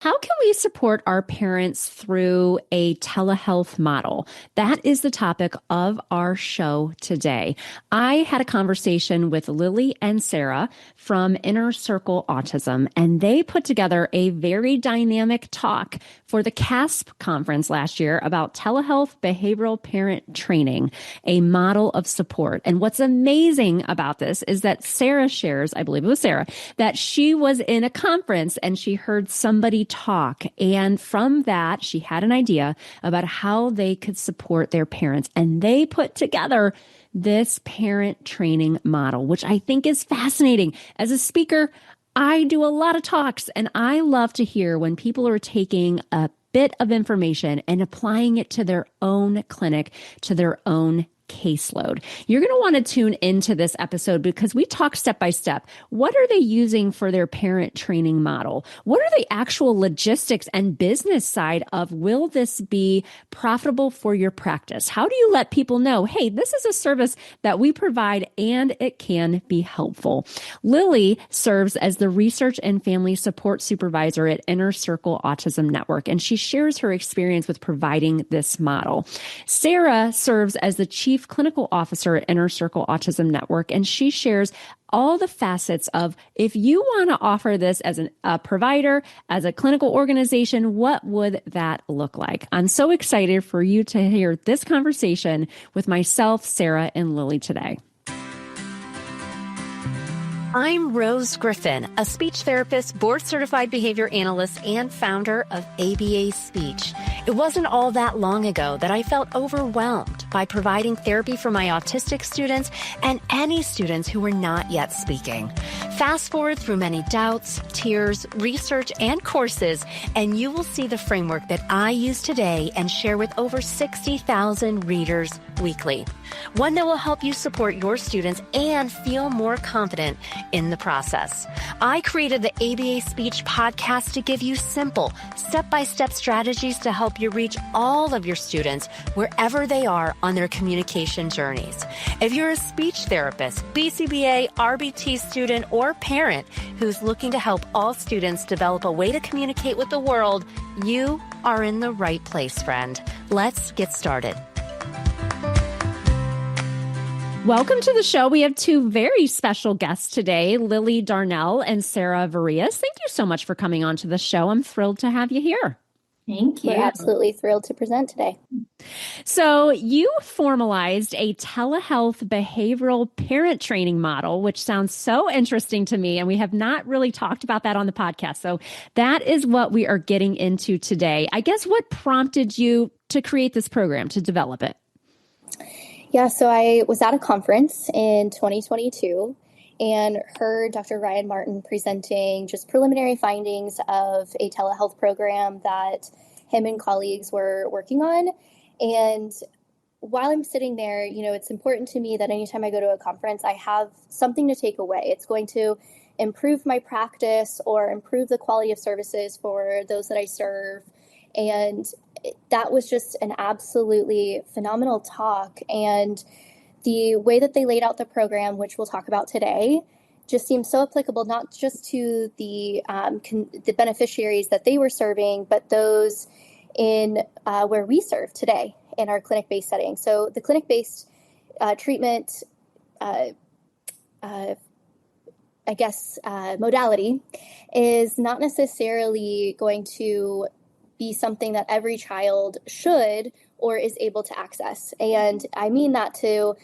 How can we support our parents through a telehealth model? That is the topic of our show today. I had a conversation with Lily and Sarah from Inner Circle Autism, and they put together a very dynamic talk for the CASP conference last year about telehealth behavioral parent training, a model of support. And what's amazing about this is that Sarah shares, I believe it was Sarah, that she was in a conference and she heard somebody talk. And from that, she had an idea about how they could support their parents. And they put together this parent training model, which I think is fascinating. As a speaker, I do a lot of talks, and I love to hear when people are taking a bit of information and applying it to their own clinic, to their own caseload. You're going to want to tune into this episode because we talk step by step. What are they using for their parent training model? What are the actual logistics and business side of, will this be profitable for your practice? How do you let people know, hey, this is a service that we provide and it can be helpful? Lily serves as the research and family support supervisor at Inner Circle Autism Network, and she shares her experience with providing this model. Sarah serves as the chief clinical officer at Inner Circle Autism Network, and she shares all the facets of, if you want to offer this as a provider, as a clinical organization, what would that look like? I'm so excited for you to hear this conversation with myself, Sarah, and Lily today. I'm Rose Griffin, a speech therapist, board-certified behavior analyst, and founder of ABA Speech. It wasn't all that long ago that I felt overwhelmed by providing therapy for my autistic students and any students who were not yet speaking. Fast forward through many doubts, tears, research, and courses, and you will see the framework that I use today and share with over 60,000 readers weekly. One that will help you support your students and feel more confident in the process. I created the ABA Speech podcast to give you simple, step-by-step strategies to help you reach all of your students wherever they are on their communication journeys. If you're a speech therapist, BCBA, RBT student, or parent who's looking to help all students develop a way to communicate with the world, you are in the right place, friend. Let's get started. Welcome to the show. We have two very special guests today, Lily Darnell and Sarah Varillas. Thank you so much for coming on to the show. I'm thrilled to have you here. Thank you. We're absolutely thrilled to present today. So you formalized a telehealth behavioral parent training model, which sounds so interesting to me. And we have not really talked about that on the podcast. So that is what we are getting into today. I guess what prompted you to create this program, to develop it? Yeah, so I was at a conference in 2022 and heard Dr. Ryan Martin presenting just preliminary findings of a telehealth program that him and colleagues were working on. And while I'm sitting there, it's important to me that anytime I go to a conference, I have something to take away. It's going to improve my practice or improve the quality of services for those that I serve. And that was just an absolutely phenomenal talk. And the way that they laid out the program, which we'll talk about today, just seems so applicable, not just to the beneficiaries that they were serving, but those in where we serve today in our clinic-based setting. So the clinic-based treatment, modality is not necessarily going to be something that every child should or is able to access. And I mean that too,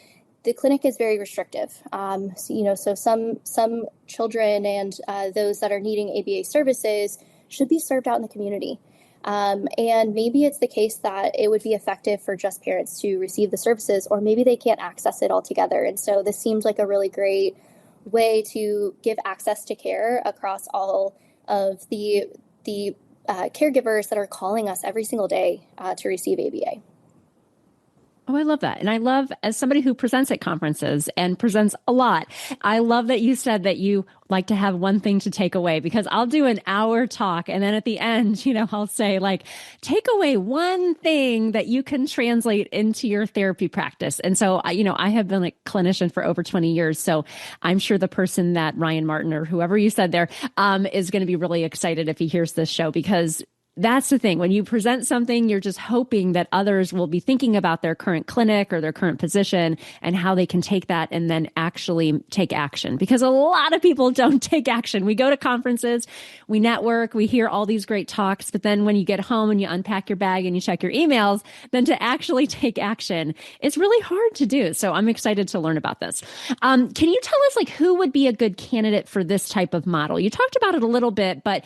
the clinic is very restrictive. So some children and those that are needing ABA services should be served out in the community. And maybe it's the case that it would be effective for just parents to receive the services, or maybe they can't access it altogether. And so this seems like a really great way to give access to care across all of the caregivers that are calling us every single day to receive ABA. Oh, I love that. And I love, as somebody who presents at conferences and presents a lot, I love that you said that you like to have one thing to take away, because I'll do an hour talk and then at the end, I'll say like, take away one thing that you can translate into your therapy practice. And so, I have been a clinician for over 20 years. So I'm sure the person that Ryan Martin or whoever you said there, is going to be really excited if he hears this show, because that's the thing. When you present something, you're just hoping that others will be thinking about their current clinic or their current position and how they can take that and then actually take action. Because a lot of people don't take action. We go to conferences, we network, we hear all these great talks, but then when you get home and you unpack your bag and you check your emails, then to actually take action, it's really hard to do. So I'm excited to learn about this. Can you tell us who would be a good candidate for this type of model? You talked about it a little bit, but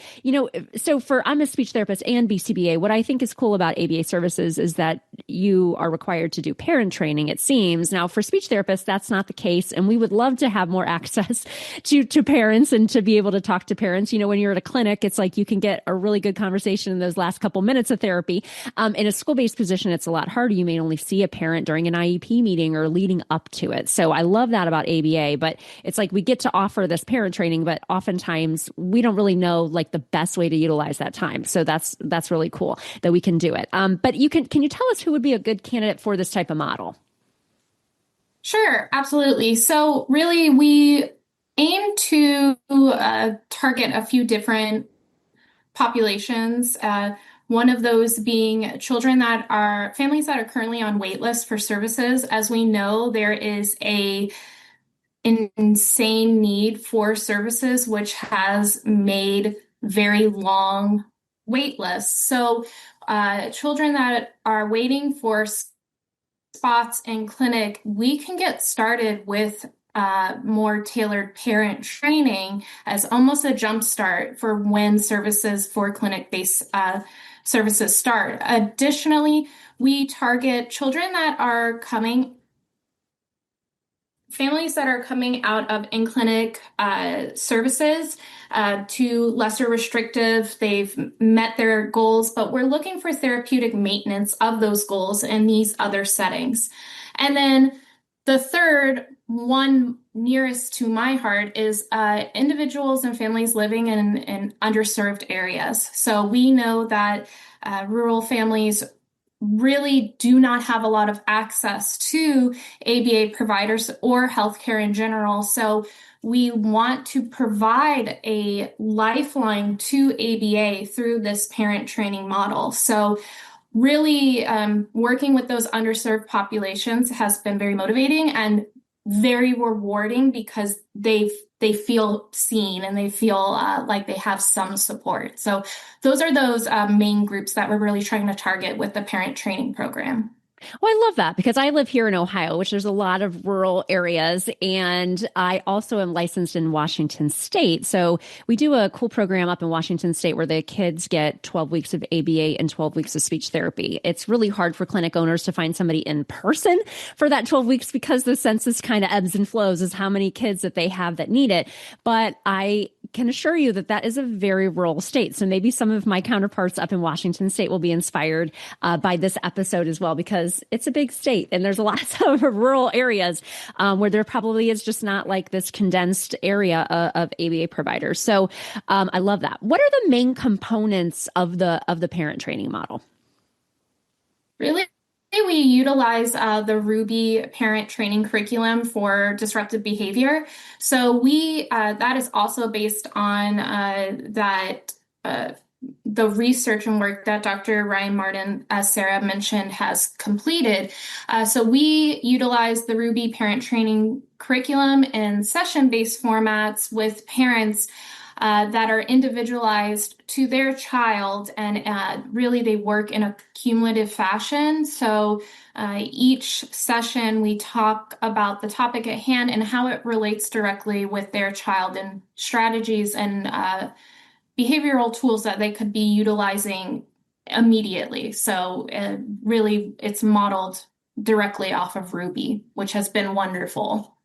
so I'm a speech therapist and BCBA. What I think is cool about ABA services is that you are required to do parent training, it seems. Now, for speech therapists, that's not the case. And we would love to have more access to parents and to be able to talk to parents. When you're at a clinic, it's like you can get a really good conversation in those last couple minutes of therapy. In a school-based position, it's a lot harder. You may only see a parent during an IEP meeting or leading up to it. So I love that about ABA, but it's like we get to offer this parent training, but oftentimes we don't really know the best way to utilize that time. So that's really cool that we can do it. But can you tell us who would be a good candidate for this type of model? Sure, absolutely. So really, we aim to target a few different populations. One of those being families that are currently on wait lists for services. As we know, there is an insane need for services, which has made very long wait lists. So children that are waiting for spots in clinic, we can get started with more tailored parent training as almost a jump start for when services for clinic-based services start. Additionally, we target families that are coming out of in-clinic services to lesser restrictive. They've met their goals, but we're looking for therapeutic maintenance of those goals in these other settings. And then the third one nearest to my heart is individuals and families living in underserved areas. So we know that rural families really do not have a lot of access to ABA providers or healthcare in general. So we want to provide a lifeline to ABA through this parent training model. So really working with those underserved populations has been very motivating and very rewarding because they feel seen and they feel like they have some support. So those are those main groups that we're really trying to target with the parent training program. Well, I love that because I live here in Ohio, which there's a lot of rural areas. And I also am licensed in Washington State. So we do a cool program up in Washington State where the kids get 12 weeks of ABA and 12 weeks of speech therapy. It's really hard for clinic owners to find somebody in person for that 12 weeks because the census kind of ebbs and flows as how many kids that they have that need it. But I can assure you that that is a very rural state. So maybe some of my counterparts up in Washington State will be inspired by this episode as well, because it's a big state and there's lots of rural areas where there probably is just not like this condensed area of ABA providers. So I love that. What are the main components of the parent training model? Really, we utilize the RUBI Parent Training curriculum for disruptive behavior. So that is also based on the research and work that Dr. Ryan Martin, as Sarah mentioned, has completed. So we utilize the RUBI Parent Training curriculum in session-based formats with parents that are individualized to their child, and really they work in a cumulative fashion. So each session we talk about the topic at hand and how it relates directly with their child and strategies and behavioral tools that they could be utilizing immediately. So really it's modeled directly off of RUBI, which has been wonderful.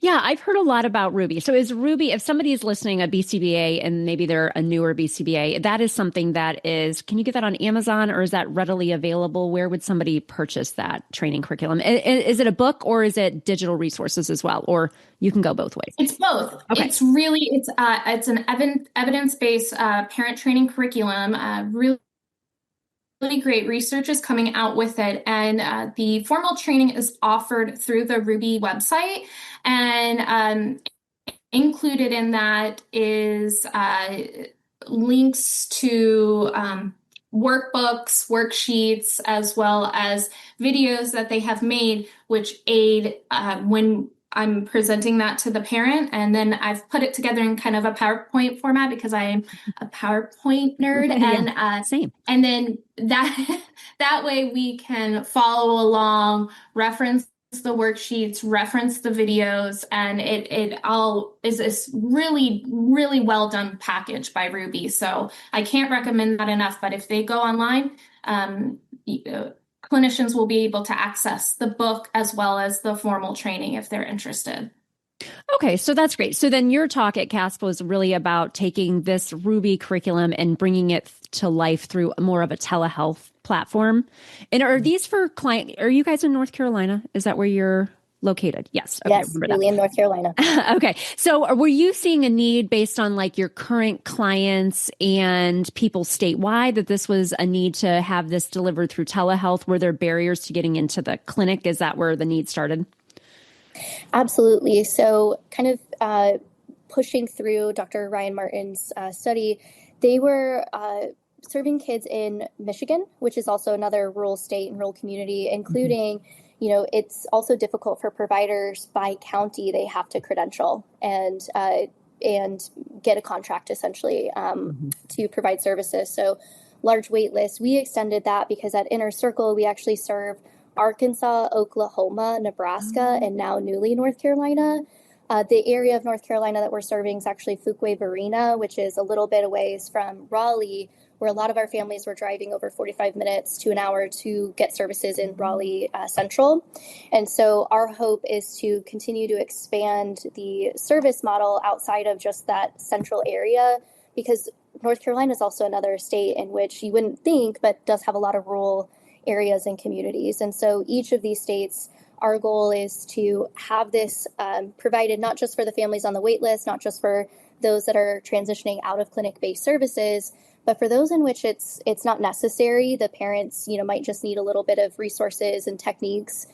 Yeah, I've heard a lot about RUBI. So is RUBI, if somebody is listening, a BCBA, and maybe they're a newer BCBA, that is something that is, can you get that on Amazon or is that readily available? Where would somebody purchase that training curriculum? Is it a book or is it digital resources as well? Or you can go both ways? It's both. Okay. It's an evidence-based parent training curriculum. Really great research is coming out with it, and the formal training is offered through the RUBI website, and included in that is links to workbooks, worksheets, as well as videos that they have made, which aid when I'm presenting that to the parent. And then I've put it together in kind of a PowerPoint format because I am a PowerPoint nerd. Yeah, And same. and then that way we can follow along, reference the worksheets, reference the videos, and it all is this really, really well done package by RUBI. So I can't recommend that enough, but if they go online, clinicians will be able to access the book as well as the formal training if they're interested. Okay, so that's great. So then your talk at CASP was really about taking this RUBI curriculum and bringing it to life through more of a telehealth platform. And are these for are you guys in North Carolina? Is that where you're located? Yes. Okay, yes, really in North Carolina. Okay. So were you seeing a need based on like your current clients and people statewide that this was a need to have this delivered through telehealth? Were there barriers to getting into the clinic? Is that where the need started? Absolutely. So kind of pushing through Dr. Ryan Martin's study, they were serving kids in Michigan, which is also another rural state and rural community, including, it's also difficult for providers by county. They have to credential and get a contract essentially to provide services. So large wait lists. We extended that because at Inner Circle, we actually serve Arkansas, Oklahoma, Nebraska, and now newly North Carolina. The area of North Carolina that we're serving is actually Fuquay-Varina, which is a little bit away from Raleigh, where a lot of our families were driving over 45 minutes to an hour to get services in Raleigh Central. And so our hope is to continue to expand the service model outside of just that central area, because North Carolina is also another state in which you wouldn't think, but does have a lot of rural areas and communities. And so each of these states, our goal is to have this provided not just for the families on the wait list, not just for those that are transitioning out of clinic-based services, but for those in which it's not necessary. The parents, might just need a little bit of resources and techniques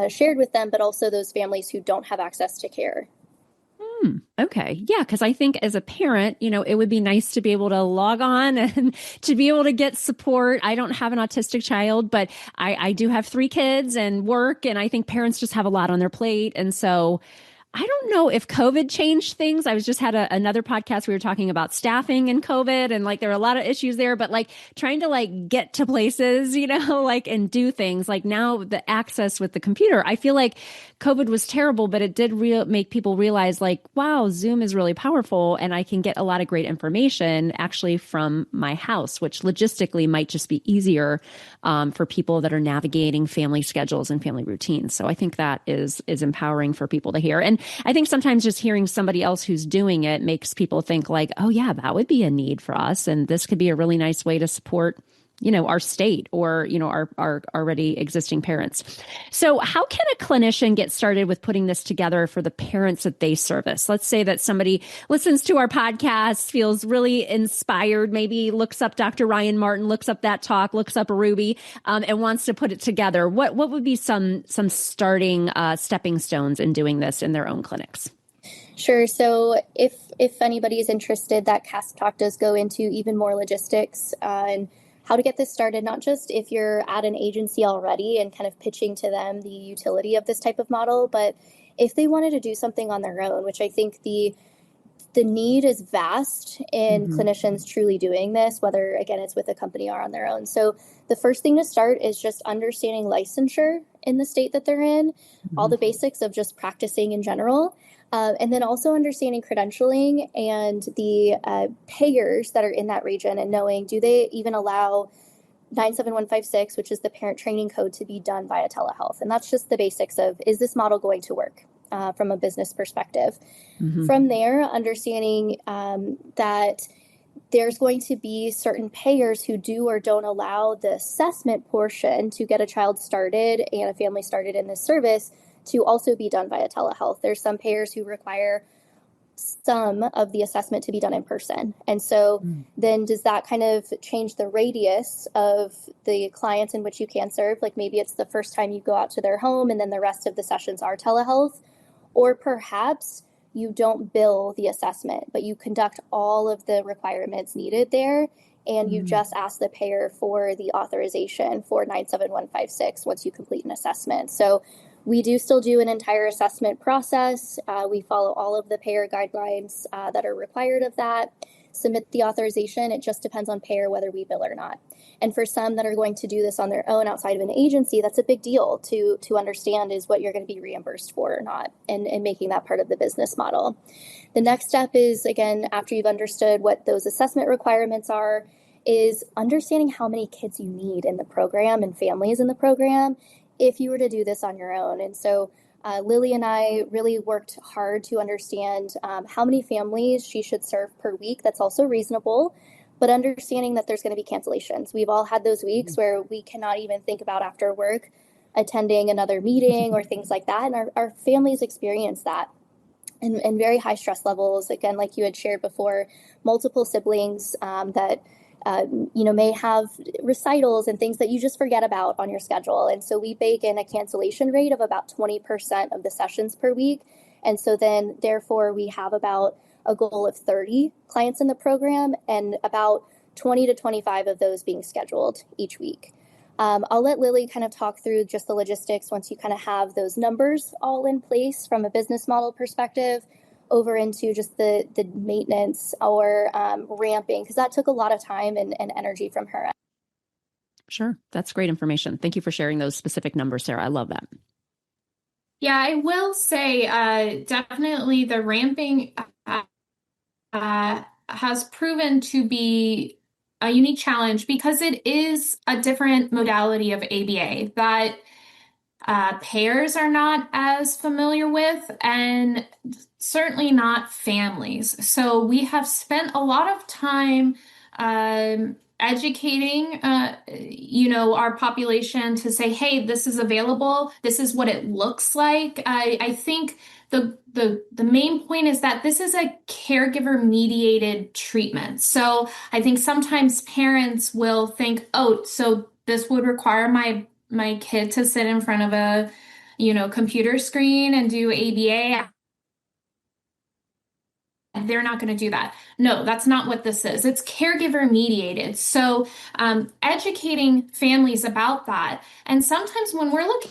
shared with them, but also those families who don't have access to care. Okay. Yeah. Because I think as a parent, it would be nice to be able to log on and to be able to get support. I don't have an autistic child, but I do have 3 kids and work. And I think parents just have a lot on their plate. And so I don't know if COVID changed things. I was just had another podcast. We were talking about staffing and COVID and there are a lot of issues there, but trying to get to places, and do things now the access with the computer. I feel like COVID was terrible, but it did make people realize wow, Zoom is really powerful and I can get a lot of great information actually from my house, which logistically might just be easier for people that are navigating family schedules and family routines. So I think that is empowering for people to hear. And I think sometimes just hearing somebody else who's doing it makes people think oh yeah, that would be a need for us. And this could be a really nice way to support, our state or, our already existing parents. So how can a clinician get started with putting this together for the parents that they service? Let's say that somebody listens to our podcast, feels really inspired, maybe looks up Dr. Ryan Martin, looks up that talk, looks up RUBI, and wants to put it together. What would be some starting stepping stones in doing this in their own clinics? Sure. So if anybody is interested, that CASP talk does go into even more logistics and how to get this started, not just if you're at an agency already and kind of pitching to them the utility of this type of model, but if they wanted to do something on their own, which I think the need is vast in clinicians truly doing this, whether, again, it's with a company or on their own. So the first thing to start is just understanding licensure in the state that they're in, all the basics of just practicing in general. And then also understanding credentialing and the payers that are in that region and knowing, do they even allow 97156, which is the parent training code, to be done via telehealth? And that's just the basics of, is this model going to work? from a business perspective. From there, understanding that there's going to be certain payers who do or don't allow the assessment portion to get a child started and a family started in this service to also be done via telehealth. There's some payers who require some of the assessment to be done in person. And so then does that kind of change the radius of the clients in which you can serve? Like maybe it's the first time you go out to their home and then the rest of the sessions are telehealth, or perhaps you don't bill the assessment, but you conduct all of the requirements needed there, and you just ask the payer for the authorization for 97156 once you complete an assessment. So we do still do an entire assessment process. We follow all of the payer guidelines that are required of that, submit the authorization. It just depends on payer whether we bill or not. And for some that are going to do this on their own outside of an agency, that's a big deal to understand is what you're going to be reimbursed for or not, and making that part of the business model. The next step is, again, after you've understood what those assessment requirements are, is understanding how many kids you need in the program and families in the program if you were to do this on your own. And so Lily and I really worked hard to understand how many families she should serve per week. That's also reasonable, but understanding that there's going to be cancellations. We've all had those weeks where we cannot even think about after work attending another meeting or things like that. And our families experience that and very high stress levels. Again, like you had shared before, multiple siblings that may have recitals and things that you just forget about on your schedule. And so we bake in a cancellation rate of about 20% of the sessions per week. And so then, therefore, we have about a goal of 30 clients in the program and about 20 to 25 of those being scheduled each week. I'll let Lily kind of talk through just the logistics once you kind of have those numbers all in place from a business model perspective, over into just the maintenance or ramping, because that took a lot of time and energy from her. Sure. That's great information. Thank you for sharing those specific numbers, Sarah. I love that. Yeah, I will say definitely the ramping has proven to be a unique challenge because it is a different modality of ABA that payers are not as familiar with, and certainly not families. So we have spent a lot of time educating, our population to say, hey, this is available. This is what it looks like. I think the main point is that this is a caregiver mediated treatment. So I think sometimes parents will think, oh, so this would require my kid to sit in front of a, computer screen and do ABA. They're not going to do that. No, that's not what this is. It's caregiver mediated. So educating families about that. And sometimes when we're looking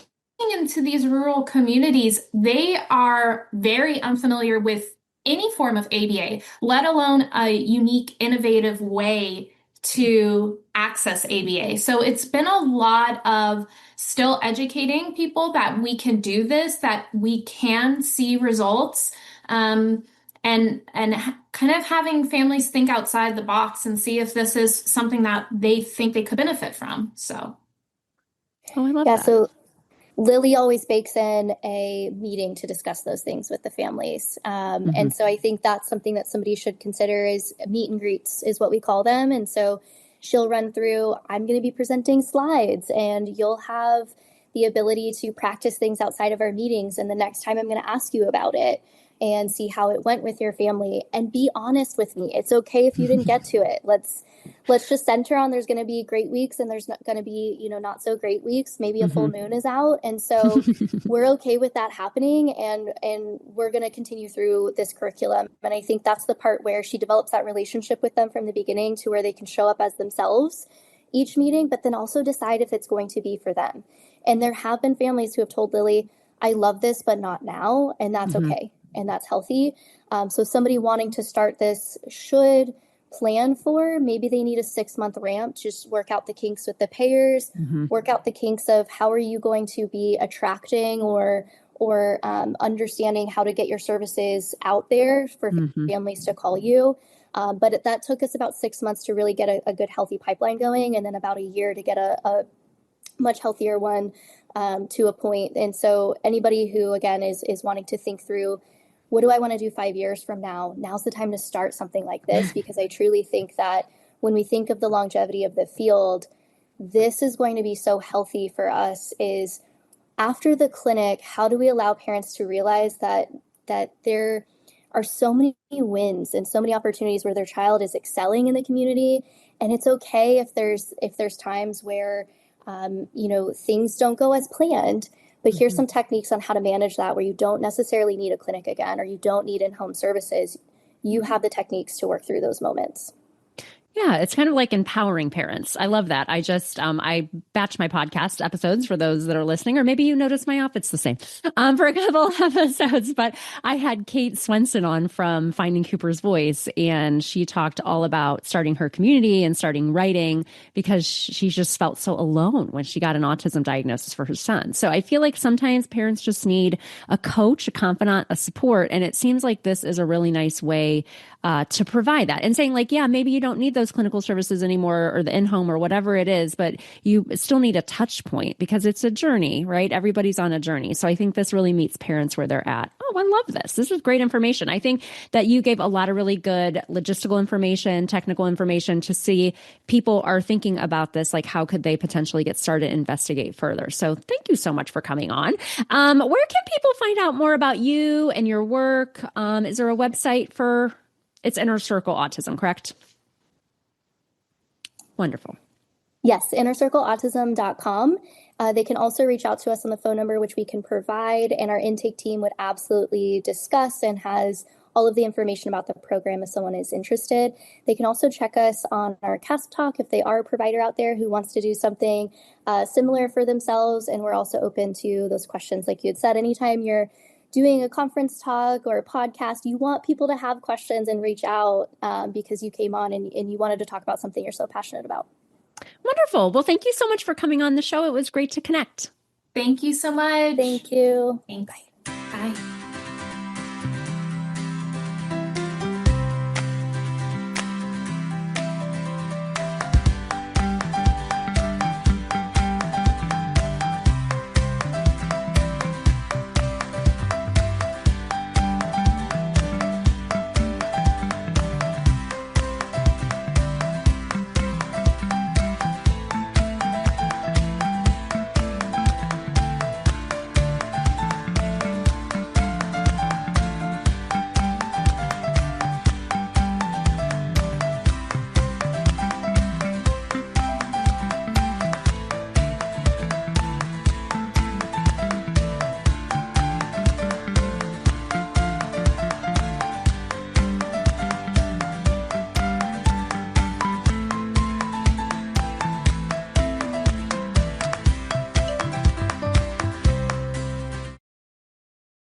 into these rural communities, they are very unfamiliar with any form of ABA, let alone a unique, innovative way to access ABA. So it's been a lot of still educating people that we can do this, that we can see results, and kind of having families think outside the box and see if this is something that they think they could benefit from. So, I love that. So Lily always bakes in a meeting to discuss those things with the families. And so I think that's something that somebody should consider is meet and greets is what we call them. And so she'll run through, I'm going to be presenting slides, and you'll have the ability to practice things outside of our meetings. And the next time I'm going to ask you about it and see how it went with your family, and be honest with me. It's okay if you didn't get to it. Let's just center on there's going to be great weeks and there's not going to be, not so great weeks. Maybe a full moon is out. And so we're okay with that happening. And we're going to continue through this curriculum. And I think that's the part where she develops that relationship with them from the beginning to where they can show up as themselves each meeting, but then also decide if it's going to be for them. And there have been families who have told Lily, I love this, but not now. And that's okay. And that's healthy. So somebody wanting to start this should plan for, maybe they need a 6-month ramp, just work out the kinks with the payers, work out the kinks of how are you going to be attracting or understanding how to get your services out there for families to call you. But that took us about 6 months to really get a good, healthy pipeline going, and then about a year to get a much healthier one to a point. And so anybody who, again, is wanting to think through, what do I want to do 5 years from now? Now's the time to start something like this, because I truly think that when we think of the longevity of the field, this is going to be so healthy for us. Is after the clinic, how do we allow parents to realize that there are so many wins and so many opportunities where their child is excelling in the community, and it's okay if there's times where things don't go as planned. But here's some techniques on how to manage that, where you don't necessarily need a clinic again, or you don't need in-home services. You have the techniques to work through those moments. Yeah, it's kind of like empowering parents. I love that. I just, I batch my podcast episodes for those that are listening, or maybe you notice my outfit's the same for a couple episodes. But I had Kate Swenson on from Finding Cooper's Voice, and she talked all about starting her community and starting writing because she just felt so alone when she got an autism diagnosis for her son. So I feel like sometimes parents just need a coach, a confidant, a support. And it seems like this is a really nice way to provide that, and saying like, yeah, maybe you don't need those clinical services anymore, or the in-home or whatever it is, but you still need a touch point because it's a journey, right? Everybody's on a journey. So I think this really meets parents where they're at. Oh, I love this. This is great information. I think that you gave a lot of really good logistical information, technical information to see people are thinking about this, like how could they potentially get started, investigate further. So thank you so much for coming on. Where can people find out more about you and your work? Is there a website for... It's Inner Circle Autism, correct? Wonderful. Yes, innercircleautism.com. They can also reach out to us on the phone number, which we can provide, and our intake team would absolutely discuss and has all of the information about the program if someone is interested. They can also check us on our Cast Talk if they are a provider out there who wants to do something similar for themselves. And we're also open to those questions. Like you had said, anytime you're doing a conference talk or a podcast, you want people to have questions and reach out because you came on and you wanted to talk about something you're so passionate about. Wonderful. Well, thank you so much for coming on the show. It was great to connect. Thank you so much. Thank you. Thanks. Bye.